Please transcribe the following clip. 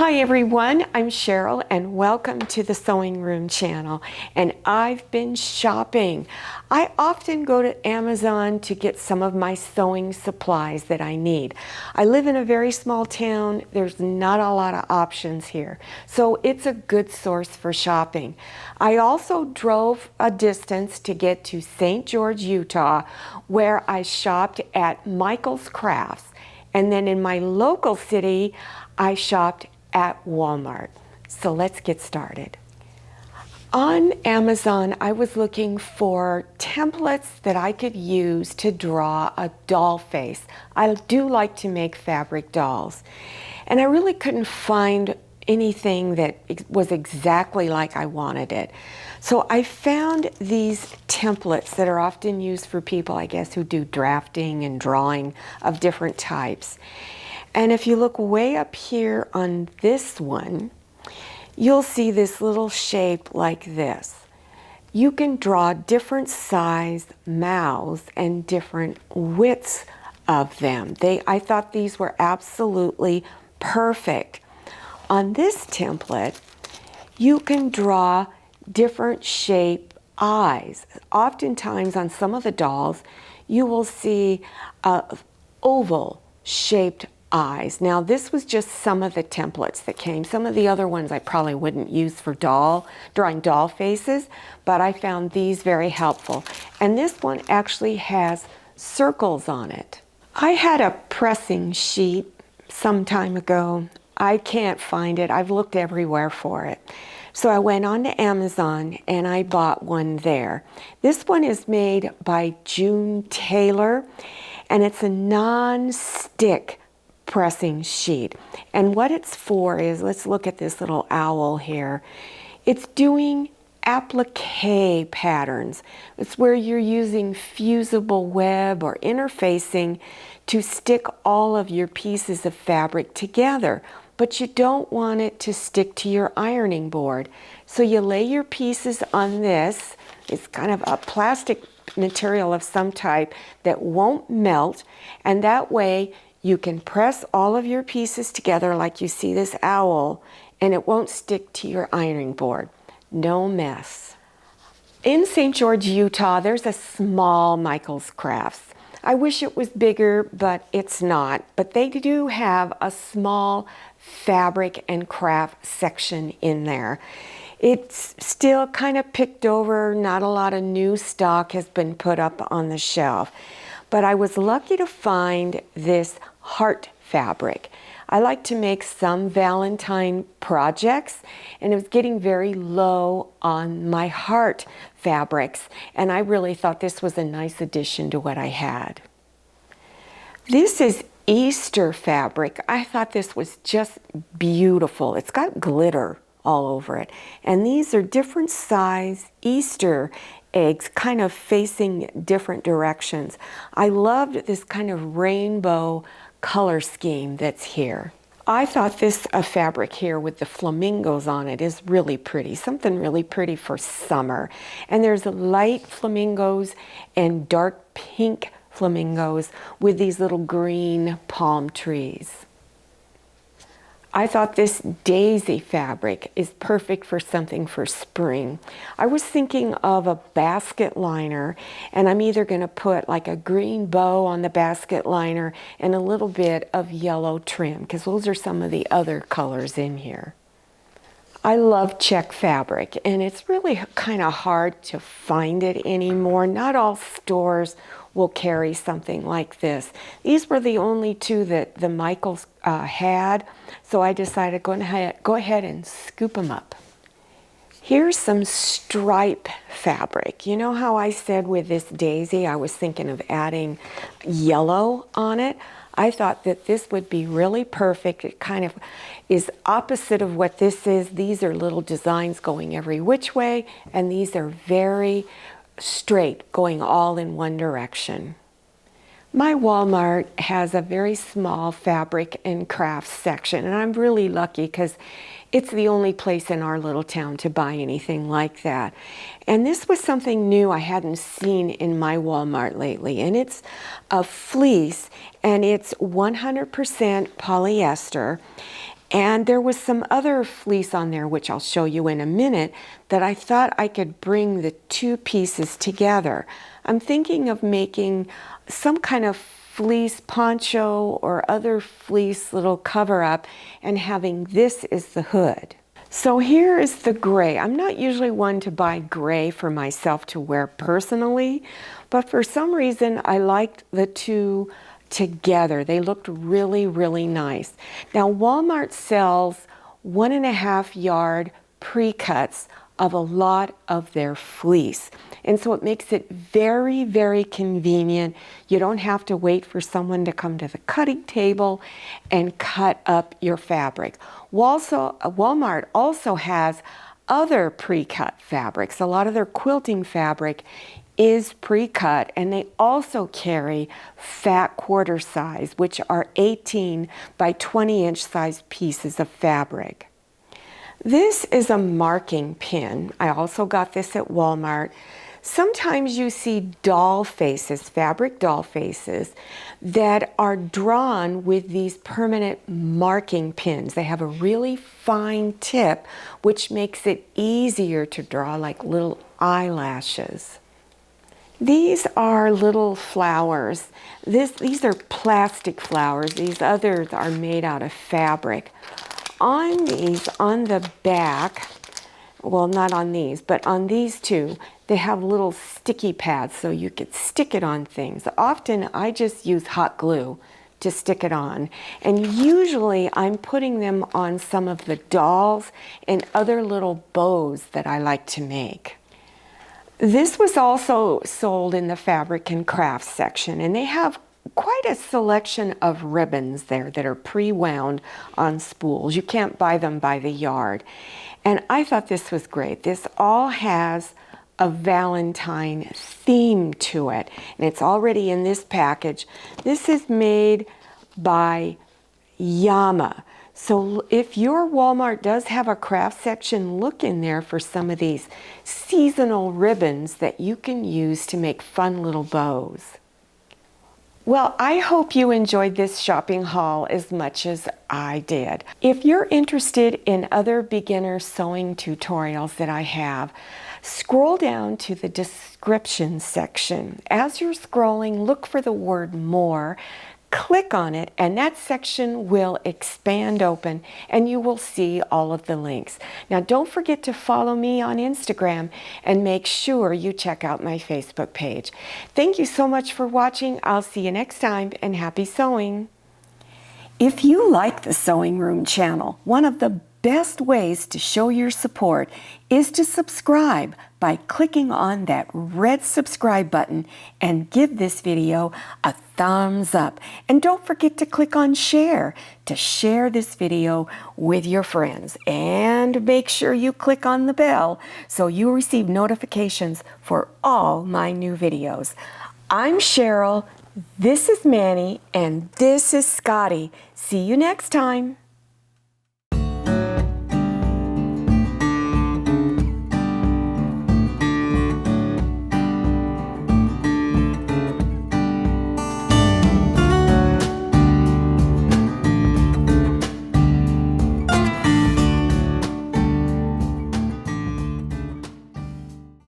Hi everyone, I'm Cheryl and welcome to the Sewing Room channel. And I've been shopping. I often go to Amazon to get some of my sewing supplies that I need. I live in a very small town. There's not a lot of options here. So it's a good source for shopping. I also drove a distance to get to St. George, Utah, where I shopped at Michael's Crafts. And then in my local city, I shopped at Walmart. So let's get started. On Amazon, I was looking for templates that I could use to draw a doll face. I do like to make fabric dolls. And I really couldn't find anything that was exactly like I wanted it. So I found these templates that are often used for people, I guess, who do drafting and drawing of different types. And if you look way up here on this one, you'll see this little shape like this. You can draw different size mouths and different widths of them. I thought these were absolutely perfect. On this template, you can draw different shape eyes. Oftentimes on some of the dolls, you will see oval shaped eyes. Now this was just some of the templates that came. Some of the other ones I probably wouldn't use for drawing doll faces, but I found these very helpful. And this one actually has circles on it. I had a pressing sheet some time ago. I can't find it. I've looked everywhere for it. So I went on to Amazon and I bought one there. This one is made by June Taylor and it's a non-stick pressing sheet. And what it's for is, let's look at this little owl here. It's doing applique patterns. It's where you're using fusible web or interfacing to stick all of your pieces of fabric together. But you don't want it to stick to your ironing board. So you lay your pieces on this. It's kind of a plastic material of some type that won't melt, and that way you can press all of your pieces together like you see this owl, and it won't stick to your ironing board. No mess. In St. George, Utah, there's a small Michael's Crafts. I wish it was bigger, but it's not. But they do have a small fabric and craft section in there. It's still kind of picked over. Not a lot of new stock has been put up on the shelf. But I was lucky to find this heart fabric. I like to make some Valentine projects, and it was getting very low on my heart fabrics, and I really thought this was a nice addition to what I had. This is Easter fabric. I thought this was just beautiful. It's got glitter all over it, and these are different size Easter eggs kind of facing different directions. I loved this kind of rainbow color scheme that's here. I thought this fabric here with the flamingos on it is really pretty, something really pretty for summer. And there's light flamingos and dark pink flamingos with these little green palm trees. I thought this daisy fabric is perfect for something for spring. I was thinking of a basket liner, and I'm either going to put like a green bow on the basket liner and a little bit of yellow trim, because those are some of the other colors in here. I love check fabric, and it's really kind of hard to find it anymore. Not all stores will carry something like this. These were the only two that the Michaels had, so I decided go ahead and scoop them up. Here's some stripe fabric. You know how I said with this daisy I was thinking of adding yellow on it? I thought that this would be really perfect. It kind of is opposite of what this is. These are little designs going every which way, and these are very straight, going all in one direction. My Walmart has a very small fabric and crafts section, and I'm really lucky because it's the only place in our little town to buy anything like that. And this was something new I hadn't seen in my Walmart lately, and it's a fleece, and it's 100% polyester, And there was some other fleece on there, which I'll show you in a minute, that I thought I could bring the two pieces together. I'm thinking of making some kind of fleece poncho or other fleece little cover up and having this as the hood. So here is the gray. I'm not usually one to buy gray for myself to wear personally, but for some reason I liked the two together. They looked really, really nice. Now Walmart sells 1.5 yard pre-cuts of a lot of their fleece. And so it makes it very, very convenient. You don't have to wait for someone to come to the cutting table and cut up your fabric. Walmart also has other pre-cut fabrics. A lot of their quilting fabric is pre-cut, and they also carry fat quarter size, which are 18 by 20 inch size pieces of fabric. This is a marking pin. I also got this at Walmart. Sometimes you see doll faces, fabric doll faces, that are drawn with these permanent marking pins. They have a really fine tip, which makes it easier to draw, like little eyelashes. These are little flowers. These are plastic flowers. These others are made out of fabric. On these, on the back, well, not on these, but on these two, they have little sticky pads so you could stick it on things. Often I just use hot glue to stick it on. And usually I'm putting them on some of the dolls and other little bows that I like to make. This was also sold in the fabric and crafts section, and they have quite a selection of ribbons there that are pre-wound on spools. You can't buy them by the yard. And I thought this was great. This all has a Valentine theme to it, and it's already in this package. This is made by Yama. So if your Walmart does have a craft section, look in there for some of these seasonal ribbons that you can use to make fun little bows. Well, I hope you enjoyed this shopping haul as much as I did. If you're interested in other beginner sewing tutorials that I have, scroll down to the description section. As you're scrolling, look for the word more. Click on it, and that section will expand open and you will see all of the links. Now, don't forget to follow me on Instagram and make sure you check out my Facebook page. Thank you so much for watching. I'll see you next time, and happy sewing. If you like the Sewing Room channel, one of the best ways to show your support is to subscribe by clicking on that red subscribe button and give this video a thumbs up. And don't forget to click on share to share this video with your friends. And make sure you click on the bell so you receive notifications for all my new videos. I'm Cheryl, this is Manny, and this is Scotty. See you next time.